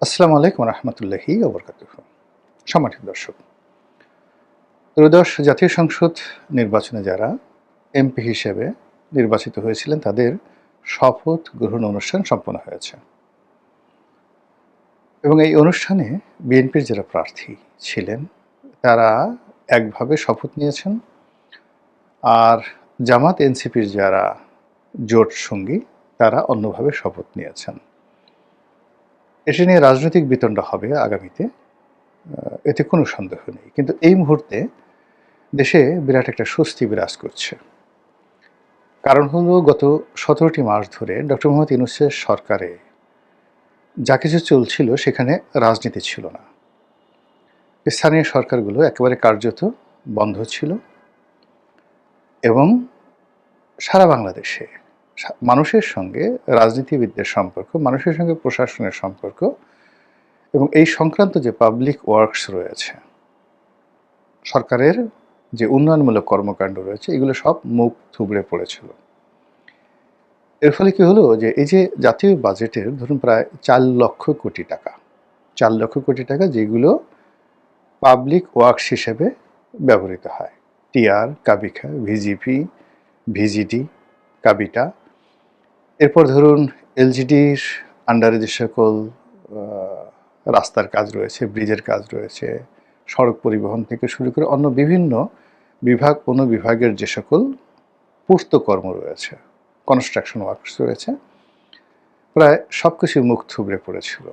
আসসালামু আলাইকুম রহমতুল্লাহি ওবরকাতুহু। সম্মানিত দর্শক, ত্রয়োদশ জাতীয় সংসদ নির্বাচনে যারা এমপি হিসেবে নির্বাচিত হয়েছিলেন তাদের শপথ গ্রহণ অনুষ্ঠান সম্পন্ন হয়েছে এবং এই অনুষ্ঠানে বিএনপির যারা প্রার্থী ছিলেন তারা একভাবে শপথ নিয়েছেন, আর জামাত এনসিপির যারা জোট সঙ্গী তারা অন্যভাবে শপথ নিয়েছেন। এটি নিয়ে রাজনৈতিক বিতণ্ডা হবে আগামীতে, এতে কোনো সন্দেহ নেই। কিন্তু এই মুহূর্তে দেশে বিরাট একটা স্বস্তি বিরাজ করছে। কারণ হলো গত ১৭টি মাস ধরে ডক্টর মোহাম্মদ ইউনূসের সরকারে যা কিছু চলছিল সেখানে রাজনীতি ছিল না। স্থানীয় সরকারগুলো একেবারে কার্যত বন্ধ ছিল এবং সারা বাংলাদেশে মানুষের সঙ্গে রাজনীতিবিদদের সম্পর্ক, মানুষের সঙ্গে প্রশাসনের সম্পর্ক এবং এই সংক্রান্ত যে পাবলিক ওয়ার্কস রয়েছে, সরকারের যে উন্নয়নমূলক কর্মকাণ্ড রয়েছে, এগুলো সব মুখ থুবড়ে পড়েছিল। এর ফলে কি হলো যে এই যে জাতীয় বাজেটের ধরুন প্রায় ৪ লক্ষ কোটি টাকা, ৪ লক্ষ কোটি টাকা যেগুলো পাবলিক ওয়ার্কস হিসেবে ব্যবহৃত হয়, টিআর, কাবিখা, ভিজিপি, ভিজিডি, কাবিটা, এরপর ধরুন এলজিডির আন্ডারে যে সকল রাস্তার কাজ রয়েছে, ব্রিজের কাজ রয়েছে, সড়ক পরিবহন থেকে শুরু করে অন্য বিভিন্ন বিভাগ অনুবিভাগের যে সকল পূর্ত কর্ম রয়েছে, কনস্ট্রাকশন ওয়ার্কস রয়েছে, প্রায় সব কিছুই মুখ থুবড়ে পড়েছিল।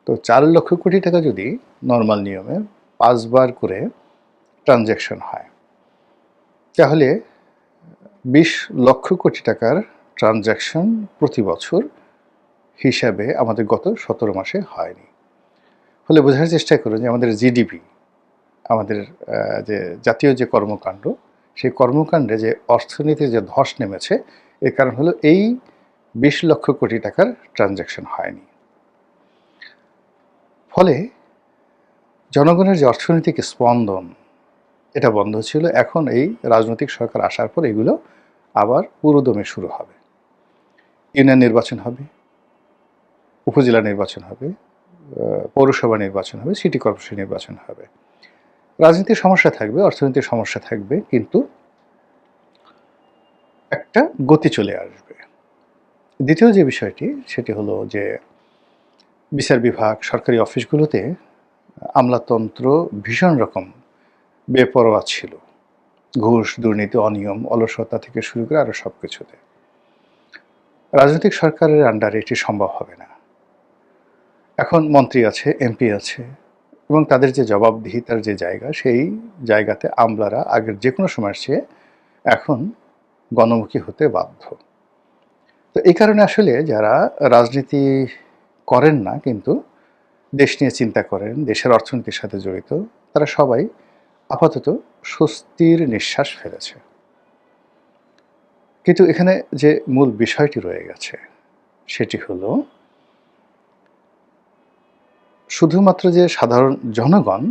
তো ৪ লক্ষ কোটি টাকা যদি নর্মাল নিয়মে ৫ বার করে ট্রানজ্যাকশন হয়, তাহলে ২০ লক্ষ কোটি টাকার ট্রানজ্যাকশন প্রতি বছর হিসাবে আমাদের গত ১৭ মাসে হয়নি। ফলে বোঝার চেষ্টা করুন যে আমাদের জিডিপি, আমাদের যে জাতীয় যে কর্মকাণ্ড, সেই কর্মকাণ্ডে যে অর্থনীতির যে ধস নেমেছে, এর কারণ হলো এই ২০ লক্ষ কোটি টাকার ট্রানজ্যাকশন হয়নি। ফলে জনগণের যে অর্থনৈতিক স্পন্দন, এটা বন্ধ ছিল। এখন এই রাজনৈতিক সরকার আসার পর এগুলো আবার পুরোদমে শুরু হবে। ইউনিয়ন নির্বাচন হবে, উপজেলা নির্বাচন হবে, পৌরসভা নির্বাচন হবে, সিটি কর্পোরেশন নির্বাচন হবে। রাজনীতির সমস্যা থাকবে, অর্থনীতির সমস্যা থাকবে, কিন্তু একটা গতি চলে আসবে। দ্বিতীয় যে বিষয়টি, সেটি হলো যে বিচার বিভাগ, সরকারি অফিসগুলোতে আমলাতন্ত্র ভীষণ রকম বেপরোয়া ছিল। ঘুষ, দুর্নীতি, অনিয়ম, অলসতা থেকে শুরু করে আরও সব কিছুতে। রাজনৈতিক সরকারের আন্ডারে এটি সম্ভব হবে না। এখন মন্ত্রী আছে, এমপি আছে এবং তাদের যে জবাবদিহিতার যে জায়গা, সেই জায়গাতে আমলারা আগের যে কোনো সময়ের চেয়ে এখন গণমুখী হতে বাধ্য। তো এই কারণে আসলে যারা রাজনীতি করেন না কিন্তু দেশ নিয়ে চিন্তা করেন, দেশের অর্থনীতির সাথে জড়িত, তারা সবাই আপাতত স্বস্তির নিঃশ্বাস ফেলেছে। কিন্তু এখানে যে মূল বিষয়টি রয়ে গেছে সেটি হলো শুধুমাত্র যে সাধারণ জনগণ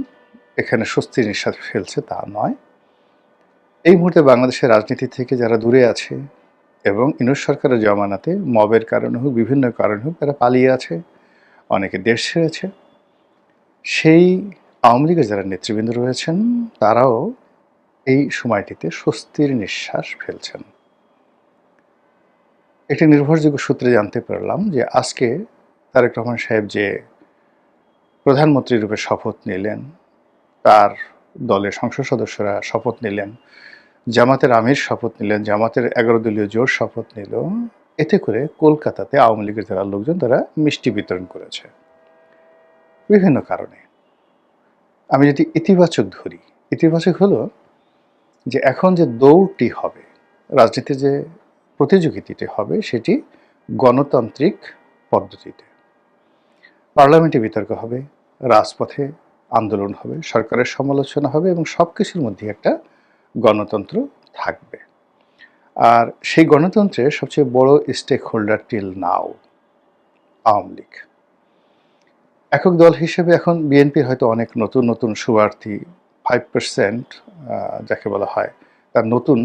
এখানে স্বস্তির নিঃশ্বাস ফেলছে তা নয়। এই মুহূর্তে বাংলাদেশের রাজনীতি থেকে যারা দূরে আছে এবং ইউনূস সরকারের জমানাতে মবের কারণে হোক, বিভিন্ন কারণে হোক, তারা পালিয়ে আছে, অনেকে দেশ ছেড়েছে, সেই আওয়ামী লীগের যারা নেতৃবৃন্দ রয়েছেন তারাও এই সময়টিতে স্বস্তির নিঃশ্বাস ফেলছেন। একটি নির্ভরযোগ্য সূত্রে জানতে পারলাম যে আজকে তারেক রহমান সাহেব যে প্রধানমন্ত্রী রূপে শপথ নিলেন, তার দলের সংসদ সদস্যরা শপথ নিলেন, জামাতের আমির শপথ নিলেন, জামাতের ১১ দলীয় জোট শপথ নিল, এতে করে কলকাতাতে আওয়ামী লীগের যারা লোকজন তারা মিষ্টি বিতরণ করেছে বিভিন্ন কারণে। আমি যদি ইতিবাচক ধরি, ইতিবাচক হলো যে এখন যে দৌড়টি হবে, রাজনীতির যে প্রতিযোগিতাটি হবে, সেটি গণতান্ত্রিক পদ্ধতিতে। পার্লামেন্টে বিতর্ক হবে, রাজপথে আন্দোলন হবে, সরকারের সমালোচনা হবে এবং সব কিছুর মধ্যে একটা গণতন্ত্র থাকবে। আর সেই গণতন্ত্রের সবচেয়ে বড় stakeholder till now Awami League. একক দল হিসেবে এখন বিএনপির হয়তো অনেক নতুন নতুন শুভার্থী, 5% যাকে বলা হয়, তার নতুন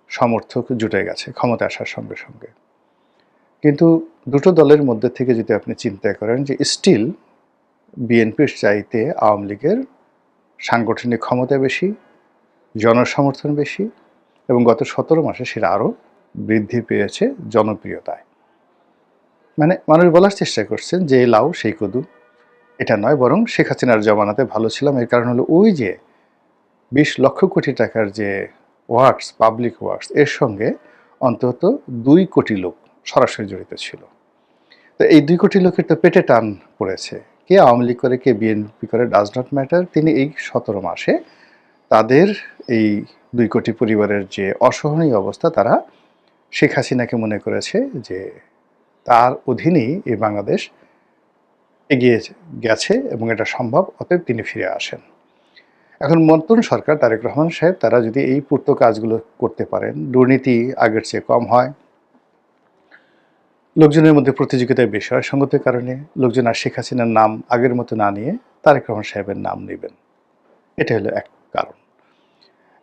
সমর্থক জুটে গেছে ক্ষমতা আসার সঙ্গে সঙ্গে। কিন্তু দুটো দলের মধ্যে থেকে যদি আপনি চিন্তা করেন যে স্টিল বিএনপির চাইতে আওয়ামী লীগের সাংগঠনিক ক্ষমতা বেশি, জনসমর্থন বেশি, এবং গত 17 মাসে সেটা আরও বৃদ্ধি পেয়েছে জনপ্রিয়তায়। মানে মানুষ বলার চেষ্টা করছেন যে লাউ সেই কদু, এটা নয়, বরং শেখ হাসিনার জমানাতে ভালো ছিলাম। এর কারণ হলো ওই যে 20 লক্ষ কোটি টাকার যে ওয়ার্কস, পাবলিক ওয়ার্কস, এর সঙ্গে অন্তত 2 কোটি লোক সরাসরি জড়িত ছিল। তো এই 2 কোটি লোকের তো পেটে টান পড়েছে। কে আওয়ামী লীগ করে, কে বিএনপি করে, ডাজ নট ম্যাটার। তিনি এই 17 মাসে তাদের এই 2 কোটি পরিবারের যে অসহনীয় অবস্থা, তারা শেখ হাসিনাকে মনে করেছে যে তার অধীনেই এই বাংলাদেশ এগিয়ে গেছে এবং এটা সম্ভব, অতএব তিনি ফিরে আসেন। এখন নতুন সরকার তারেক রহমান সাহেব তারা যদি এই পূর্ত কাজগুলো করতে পারেন, দুর্নীতি আগের চেয়ে কম হয়, লোকজনের মধ্যে প্রতিযোগিতায় বেশি হয়, সঙ্গতের কারণে লোকজন আর শেখ হাসিনার নাম আগের মতো না নিয়ে তারেক রহমান সাহেবের নাম নেবেন। এটা হলো এক কারণ।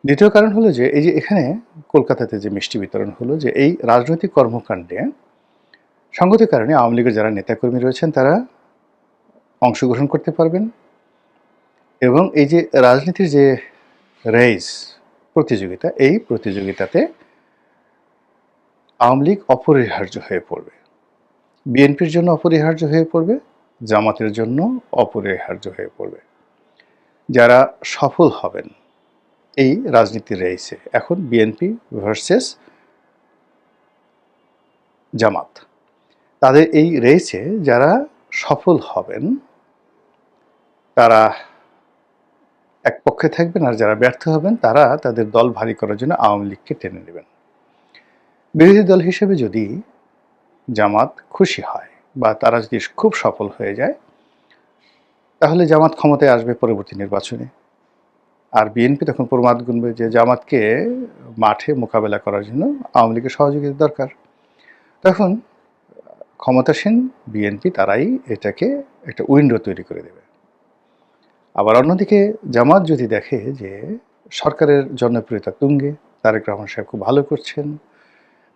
দ্বিতীয় কারণ হলো যে এই যে এখানে কলকাতাতে যে মিষ্টি বিতরণ হলো, যে এই রাজনৈতিক কর্মকাণ্ডে সঙ্গতির কারণে আওয়ামী লীগের যারা নেতাকর্মী রয়েছেন তারা অংশগ্রহণ করতে পারবেন, এবং এই যে রাজনীতির যে রেস, প্রতিযোগিতা, এই প্রতিযোগিতাতে আওয়ামী লীগ অপরিহার্য হয়ে পড়বে, বিএনপির জন্য অপরিহার্য হয়ে পড়বে, জামাতের জন্য অপরিহার্য হয়ে পড়বে। যারা সফল হবেন এই রাজনীতির রেসে, এখন বিএনপি ভার্সেস জামাত, তাদের এই রেসে যারা সফল হবেন তারা এক পক্ষে থাকবেন, আর যারা ব্যর্থ হবেন তারা তাদের দল ভারী করার জন্য আওয়ামী লীগকে টেনে নেবেন। বিরোধী দল হিসেবে যদি জামাত খুশি হয় বা তারা যদি খুব সফল হয়ে যায়, তাহলে জামাত ক্ষমতায় আসবে পরবর্তী নির্বাচনে, আর বিএনপি তখন প্রমাদ গুনবে যে জামাতকে মাঠে মোকাবেলা করার জন্য আওয়ামী লীগের সহযোগিতা দরকার। তখন ক্ষমতাসীন বিএনপি তারাই এটাকে একটা উইন্ডো তৈরি করে দেবে। আবার অন্যদিকে জামাত যদি দেখে যে সরকারের জনপ্রিয়তা তুঙ্গে, তারেক রহমান সাহেব খুব ভালো করছেন,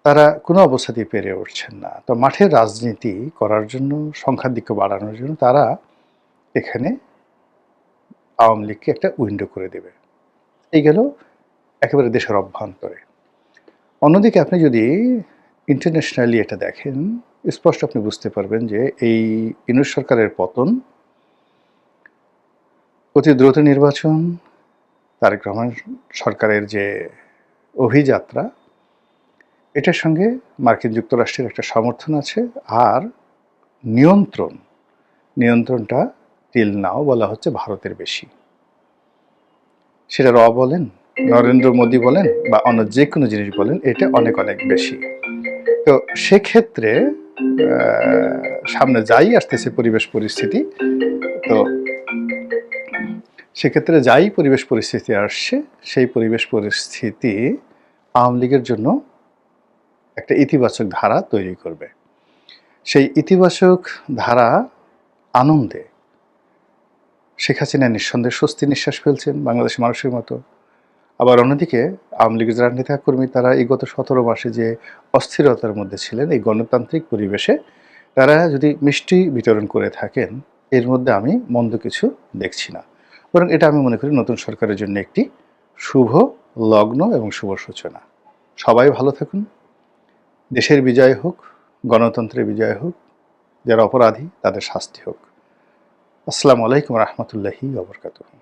তারা কোনো অবস্থাতেই পেরে উঠছেন না, তো মাঠের রাজনীতি করার জন্য, সংখ্যাধিক্য বাড়ানোর জন্য তারা এখানে আওয়ামী লীগকে একটা উইন্ডো করে দেবে। এই গেল একেবারে দেশের অভ্যন্তরে। অন্যদিকে আপনি যদি ইন্টারন্যাশনালি এটা দেখেন, স্পষ্ট আপনি বুঝতে পারবেন যে এই ইউনূস সরকারের পতন, অতি দ্রুত নির্বাচন, তারেক রহমান সরকারের যে অভিযাত্রা, এটার সঙ্গে মার্কিন যুক্তরাষ্ট্রের একটা সমর্থন আছে, আর নিয়ন্ত্রণটা টিল নাও বলা হচ্ছে ভারতের বেশি। সেটা বলেন, নরেন্দ্র মোদী বলেন, বা অন্য যে কোনো জিনিস বলেন, এটা অনেক অনেক বেশি। তো সেক্ষেত্রে সামনে যাই আসতেছে পরিবেশ পরিস্থিতি, তো সেক্ষেত্রে যাই পরিবেশ পরিস্থিতি আসছে, সেই পরিবেশ পরিস্থিতি আওয়ামী লীগের জন্য একটা ইতিবাচক ধারা তৈরি করবে। সেই ইতিবাচক ধারা আনন্দে শেখ হাসিনা নিঃসন্দেহে স্বস্তি নিঃশ্বাস ফেলছেন বাংলাদেশের মানুষের মতো। আবার অন্যদিকে আওয়ামী লীগের যারা নেতাকর্মী, তারা এই গত 17 মাসে যে অস্থিরতার মধ্যে ছিলেন, এই গণতান্ত্রিক পরিবেশে তারা যদি মিষ্টি বিতরণ করে থাকেন, এর মধ্যে আমি মন্দ কিছু দেখছি না, বরং এটা আমি মনে করি নতুন সরকারের জন্য একটি শুভ লগ্ন এবং শুভ সূচনা। সবাই ভালো থাকুন, দেশের বিজয় হোক, গণতন্ত্রের বিজয় হোক, যারা অপরাধী তাদের শাস্তি হোক। আসসালামু আলাইকুম রহমতুল্লাহি ওয়া বারাকাতুহু।